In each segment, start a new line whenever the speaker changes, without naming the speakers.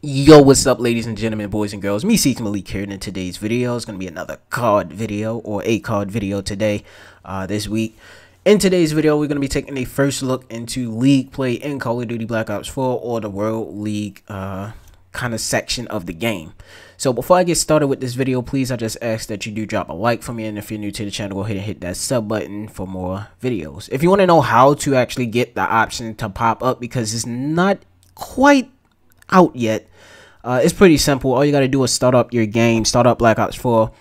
Yo, what's up, ladies and gentlemen, boys and girls? Me, Seeks Malik here, and in today's video is going to be another COD video, or a COD video today, this week. In today's video, we're going to be taking a first look into League play in Call of Duty Black Ops 4, or the World League kind of section of the game. So before I get started with this video, please, I just ask that you do drop a like for me, and if you're new to the channel, go ahead and hit that sub button for more videos. If you want to know how to actually get the option to pop up, because it's not quite out yet, it's pretty simple. All you got to do is start up your game, start up Black Ops 4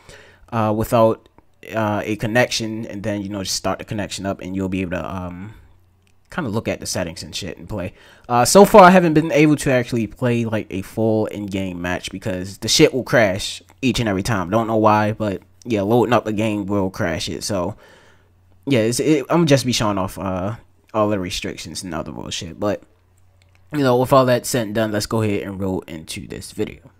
without a connection, and then, you know, just start the connection up and you'll be able to kind of look at the settings and shit and play. So far I haven't been able to actually play like a full in-game match because the shit will crash each and every time. Don't know why, but yeah, loading up the game will crash it. So yeah, I'm just be showing off all the restrictions and other bullshit. But you know, with all that said and done, let's go ahead and roll into this video.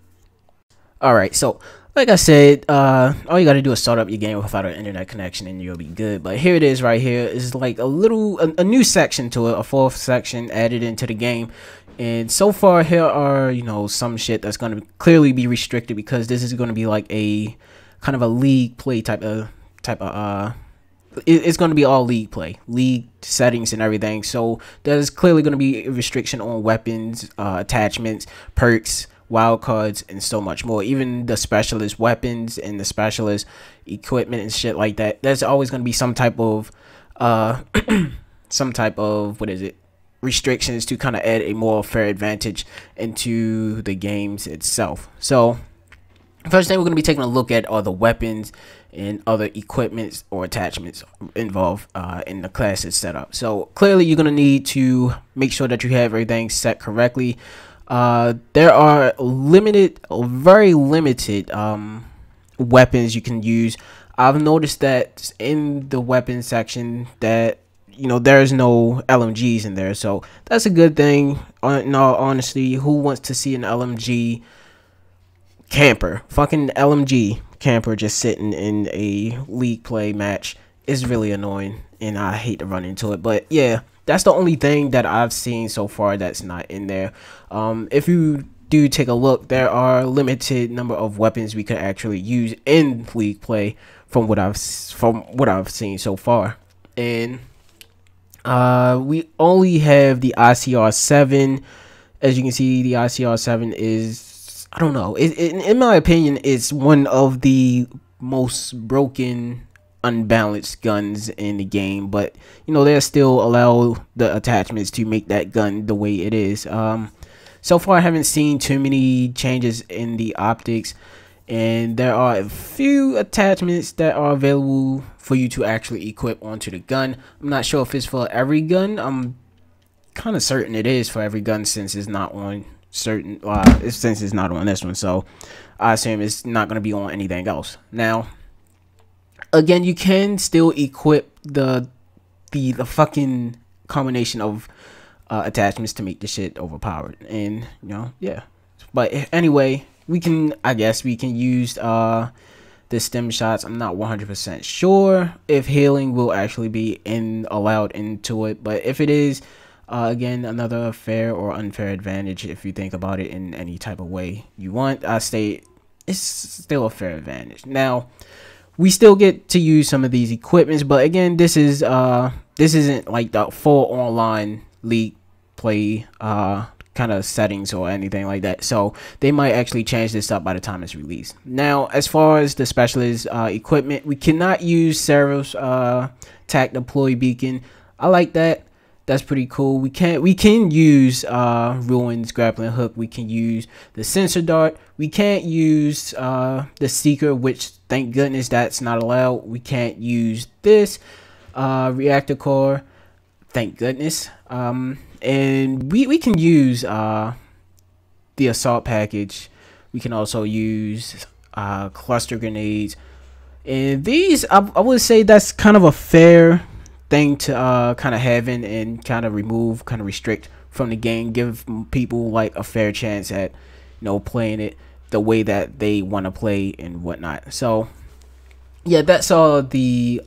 Alright, so like I said, all you gotta do is start up your game without an internet connection and you'll be good. But here it is right here. Is like a new section to it, a fourth section added into the game. And so far here are, you know, some shit that's gonna clearly be restricted, because this is gonna be like a kind of a league play type of it's going to be all league play, league settings and everything. So there's clearly going to be a restriction on weapons, attachments, perks, wildcards, and so much more. Even the specialist weapons and the specialist equipment and shit like that. There's always going to be some type of restrictions to kind of add a more fair advantage into the games itself. So first thing we're going to be taking a look at are the weapons and other equipments or attachments involved in the classes setup. So clearly you're going to need to make sure that you have everything set correctly. There are very limited weapons you can use. I've noticed that in the weapon section that, you know, there's no LMGs in there, so that's a good thing. In all honesty, who wants to see an LMG camper, fucking LMG camper, just sitting in a league play match? Is really annoying, and I hate to run into it. But yeah, that's the only thing that I've seen so far that's not in there. If you do take a look, there are limited number of weapons we could actually use in league play from what I've seen so far. And we only have the ICR-7. As you can see, the ICR-7 is, I don't know, in my opinion, it's one of the most broken, unbalanced guns in the game. But, you know, they still allow the attachments to make that gun the way it is. So far, I haven't seen too many changes in the optics. And there are a few attachments that are available for you to actually equip onto the gun. I'm not sure if it's for every gun. I'm kind of certain it is for every gun, since it's not on since it's not on this one, so I assume it's not going to be on anything else. Now again, you can still equip the fucking combination of attachments to make the shit overpowered, and you know, yeah. But anyway, I guess we can use the stem shots. I'm not 100% sure if healing will actually be allowed into it, but if it is, again, another fair or unfair advantage if you think about it in any type of way you want. I say it's still a fair advantage. Now we still get to use some of these equipments, but again, this isn't like the full online league play kind of settings or anything like that, so they might actually change this up by the time it's released. Now, as far as the specialist equipment, we cannot use Sarah's TAC deploy beacon. I like that. That's pretty cool. We can use Ruin's grappling hook. We can use the sensor dart. We can't use the seeker, which thank goodness that's not allowed. We can't use this reactor core, thank goodness. And we can use the assault package. We can also use cluster grenades, and these I would say that's kind of a fair thing to kind of have in and kind of restrict from the game, give people like a fair chance at, you know, playing it the way that they want to play and whatnot. So yeah, that's all the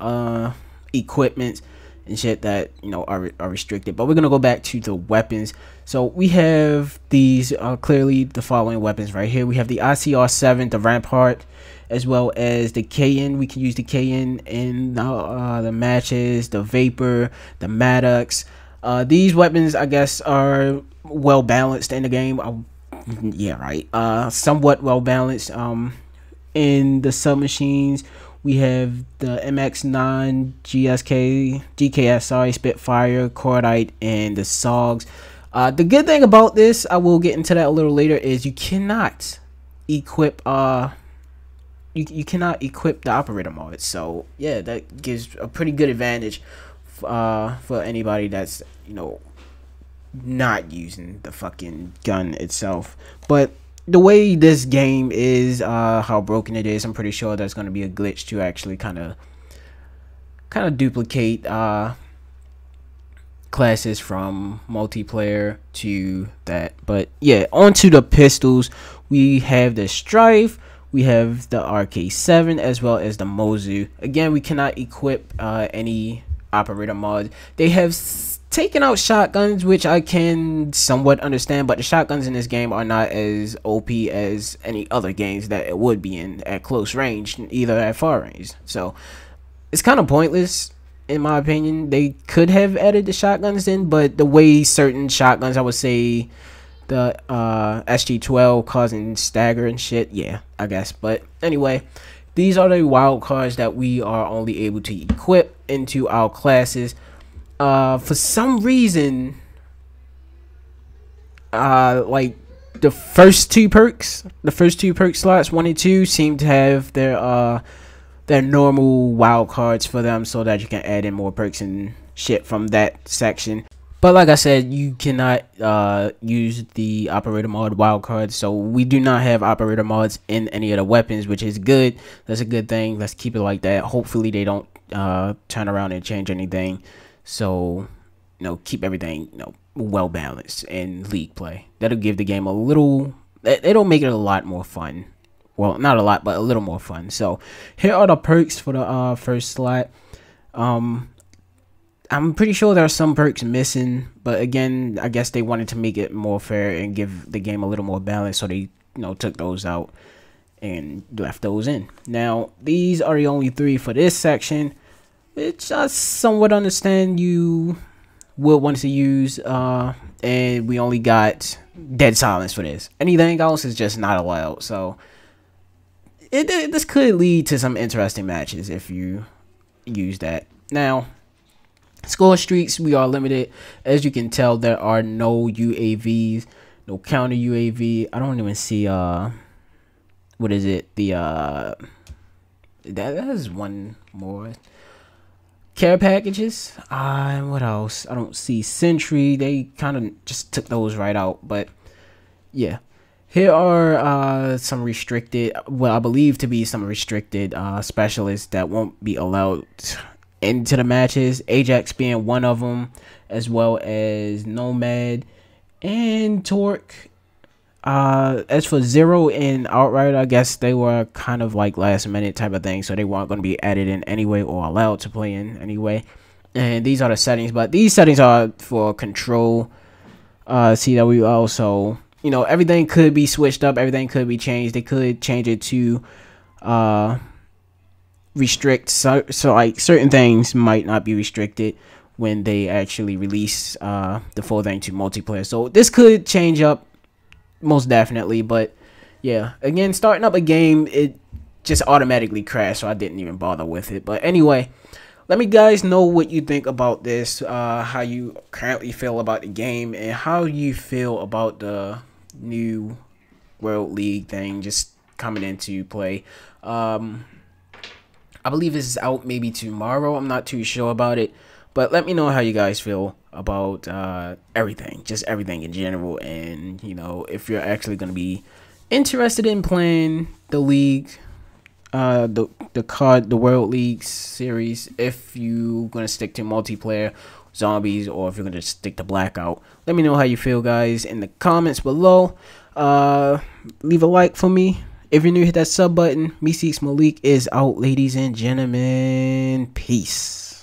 equipment and shit that are restricted. But we're gonna go back to the weapons. So we have these clearly the following weapons right here. We have the ICR-7, the Rampart, as well as the KN. We can use the KN in the matches, the Vapor, the Maddox. These weapons, I guess, are well balanced in the game. Yeah, right. Somewhat well balanced. In the submachines, we have the MX9, GKS, Spitfire, Cordite, and the SOGs. The good thing about this, I will get into that a little later, is you cannot equip you cannot equip the operator mod. So yeah, that gives a pretty good advantage for anybody that's not using the fucking gun itself. But the way this game is, how broken it is, I'm pretty sure there's going to be a glitch to actually kind of duplicate classes from multiplayer to that. But yeah, onto the pistols. We have the Strife, we have the RK7, as well as the Mozu. Again, we cannot equip any operator mods. They have taken out shotguns, which I can somewhat understand, but the shotguns in this game are not as OP as any other games that it would be in at close range, either at far range. So it's kind of pointless in my opinion. They could have added the shotguns in, but the way certain shotguns, I would say the SG-12 causing stagger and shit, yeah, I guess. But anyway, these are the wild cards that we are only able to equip into our classes. For some reason, like the first two perk slots, 1 and 2, seem to have their normal wild cards for them, so that you can add in more perks and shit from that section. But like I said, you cannot use the operator mod wild cards, so we do not have operator mods in any of the weapons, which is good. That's a good thing. Let's keep it like that. Hopefully they don't turn around and change anything. So, keep everything, well balanced in league play. That'll give the game a little, it'll make it a lot more fun. Well, not a lot, but a little more fun. So, here are the perks for the first slot. I'm pretty sure there are some perks missing, but again, I guess they wanted to make it more fair and give the game a little more balance, so they, took those out and left those in. Now, these are the only 3 for this section, which I somewhat understand you will want to use, and we only got dead silence for this. Anything else is just not allowed, so this could lead to some interesting matches if you use that. Now, score streaks, we are limited. As you can tell, there are no UAVs, no counter UAV. I don't even see what is it, the that is one more. Care packages, what else? I don't see Sentry. They kind of just took those right out. But yeah, here are some restricted, well, I believe to be some restricted specialists that won't be allowed into the matches. Ajax being one of them, as well as Nomad and Torque. As for Zero and Outrider, I guess they were kind of like last minute type of thing, so they weren't going to be added in anyway or allowed to play in anyway. And these are the settings, but these settings are for control. See that we also, everything could be switched up, everything could be changed. They could change it to restrict, so like certain things might not be restricted when they actually release the full thing to multiplayer. So this could change up, most definitely. But yeah, again, starting up a game, it just automatically crashed, so I didn't even bother with it. But anyway, let me guys know what you think about this, how you currently feel about the game, and how you feel about the new World League thing just coming into play. I believe this is out maybe tomorrow. I'm not too sure about it, but let me know how you guys feel about everything, just everything in general, and if you're actually going to be interested in playing the league, the COD, the World League series, if you're going to stick to multiplayer, zombies, or if you're going to stick to Blackout. Let me know how you feel, guys, in the comments below. Leave a like for me. If you're new, hit that sub button. MeeSeeksMalik is out, ladies and gentlemen. Peace.